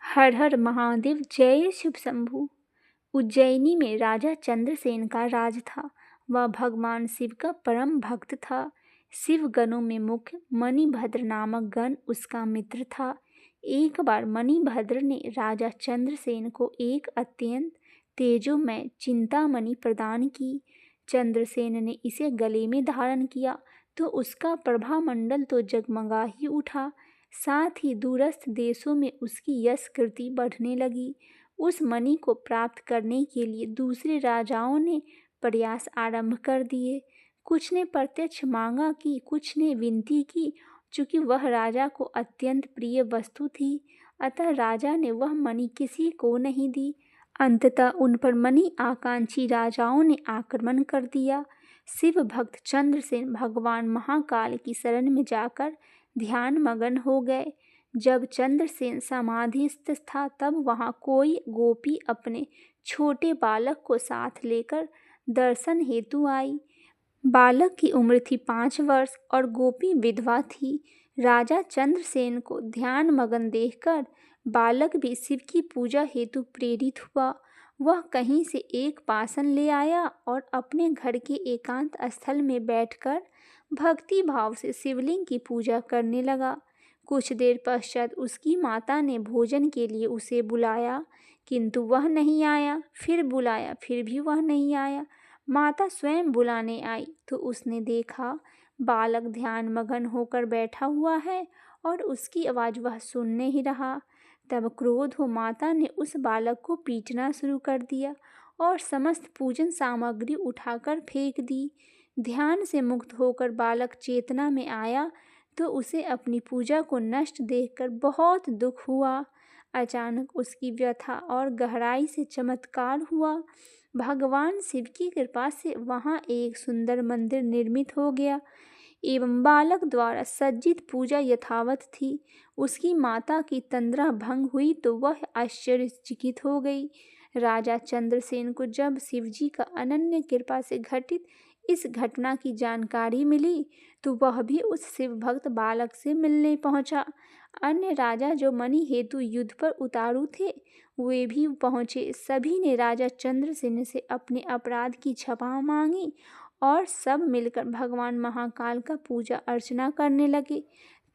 हर हर महादेव, जय शिव शंभू। उज्जैनी में राजा चंद्रसेन का राज था। वह भगवान शिव का परम भक्त था। शिव गणों में मुख्य मणिभद्र नामक गण उसका मित्र था। एक बार मणिभद्र ने राजा चंद्रसेन को एक अत्यंत तेजोमय चिंतामणि प्रदान की। चंद्रसेन ने इसे गले में धारण किया तो उसका प्रभामंडल तो जगमगा ही उठा। साथ ही दूरस्थ देशों में उसकी यश कीर्ति बढ़ने लगी। उस मणि को प्राप्त करने के लिए दूसरे राजाओं ने प्रयास आरंभ कर दिए। कुछ ने प्रत्यक्ष मांगा कि कुछ ने विनती की। चूंकि वह राजा को अत्यंत प्रिय वस्तु थी, अतः राजा ने वह मणि किसी को नहीं दी। अंततः उन पर मणि आकांक्षी राजाओं ने आक्रमण कर दिया। शिव भक्त चंद्रसेन भगवान महाकाल की शरण में जाकर ध्यान मगन हो गए। जब चंद्रसेन समाधिस्थ था तब वहां कोई गोपी अपने छोटे बालक को साथ लेकर दर्शन हेतु आई। बालक की उम्र थी 5 वर्ष और गोपी विधवा थी। राजा चंद्रसेन को ध्यान मगन देखकर बालक भी शिव की पूजा हेतु प्रेरित हुआ। वह कहीं से एक पासन ले आया और अपने घर के एकांत स्थल में बैठकर भक्ति भाव से शिवलिंग की पूजा करने लगा। कुछ देर पश्चात उसकी माता ने भोजन के लिए उसे बुलाया, किंतु वह नहीं आया। फिर बुलाया, फिर भी वह नहीं आया। माता स्वयं बुलाने आई तो उसने देखा बालक ध्यान मगन होकर बैठा हुआ है और उसकी आवाज़ वह सुन नहीं रहा। तब क्रोध हो माता ने उस बालक को पीटना शुरू कर दिया और समस्त पूजन सामग्री उठाकर फेंक दी। ध्यान से मुक्त होकर बालक चेतना में आया तो उसे अपनी पूजा को नष्ट देखकर बहुत दुख हुआ। अचानक उसकी व्यथा और गहराई से चमत्कार हुआ। भगवान शिव की कृपा से वहाँ एक सुंदर मंदिर निर्मित हो गया एवं बालक द्वारा सज्जित पूजा यथावत थी। उसकी माता की तंद्रा भंग हुई तो वह आश्चर्यचकित हो गई। राजा चंद्रसेन को जब शिवजी का अनन्य कृपा से घटित इस घटना की जानकारी मिली तो वह भी उस शिव भक्त बालक से मिलने पहुंचा। अन्य राजा जो मणि हेतु युद्ध पर उतारू थे वे भी पहुंचे। सभी ने राजा चंद्रसेन से अपने अपराध की क्षमा मांगी और सब मिलकर भगवान महाकाल का पूजा अर्चना करने लगे।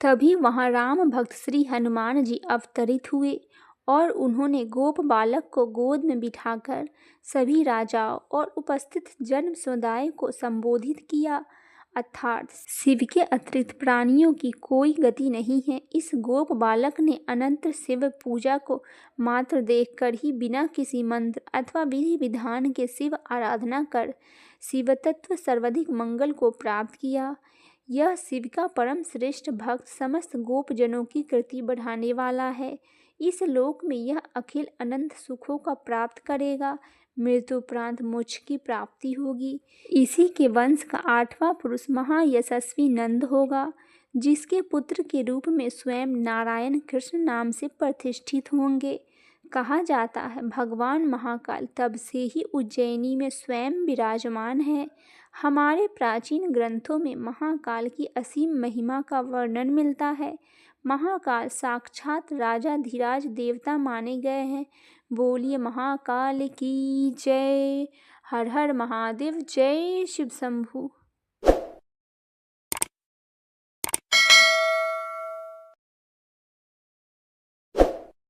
तभी वहां राम भक्त श्री हनुमान जी अवतरित हुए और उन्होंने गोप बालक को गोद में बिठाकर सभी राजाओं और उपस्थित जन समुदाय को संबोधित किया, अर्थात शिव के अतिरिक्त प्राणियों की कोई गति नहीं है। इस गोप बालक ने अनंत शिव पूजा को मात्र देखकर ही बिना किसी मंत्र अथवा विधि विधान के शिव आराधना कर शिव तत्व सर्वाधिक मंगल को प्राप्त किया। यह शिव का परम श्रेष्ठ भक्त समस्त गोपजनों की कृति बढ़ाने वाला है। इस लोक में यह अखिल अनंत सुखों का प्राप्त करेगा। मृत्यु उपरांत मोक्ष की प्राप्ति होगी। इसी के वंश का 8वां पुरुष महायशस्वी नंद होगा, जिसके पुत्र के रूप में स्वयं नारायण कृष्ण नाम से प्रतिष्ठित होंगे। कहा जाता है भगवान महाकाल तब से ही उज्जैनी में स्वयं विराजमान है। हमारे प्राचीन ग्रंथों में महाकाल की असीम महिमा का वर्णन मिलता है। महाकाल साक्षात राजाधिराज देवता माने गए हैं। बोलिए महाकाल की जय। हर हर महादेव, जय शिव शंभू।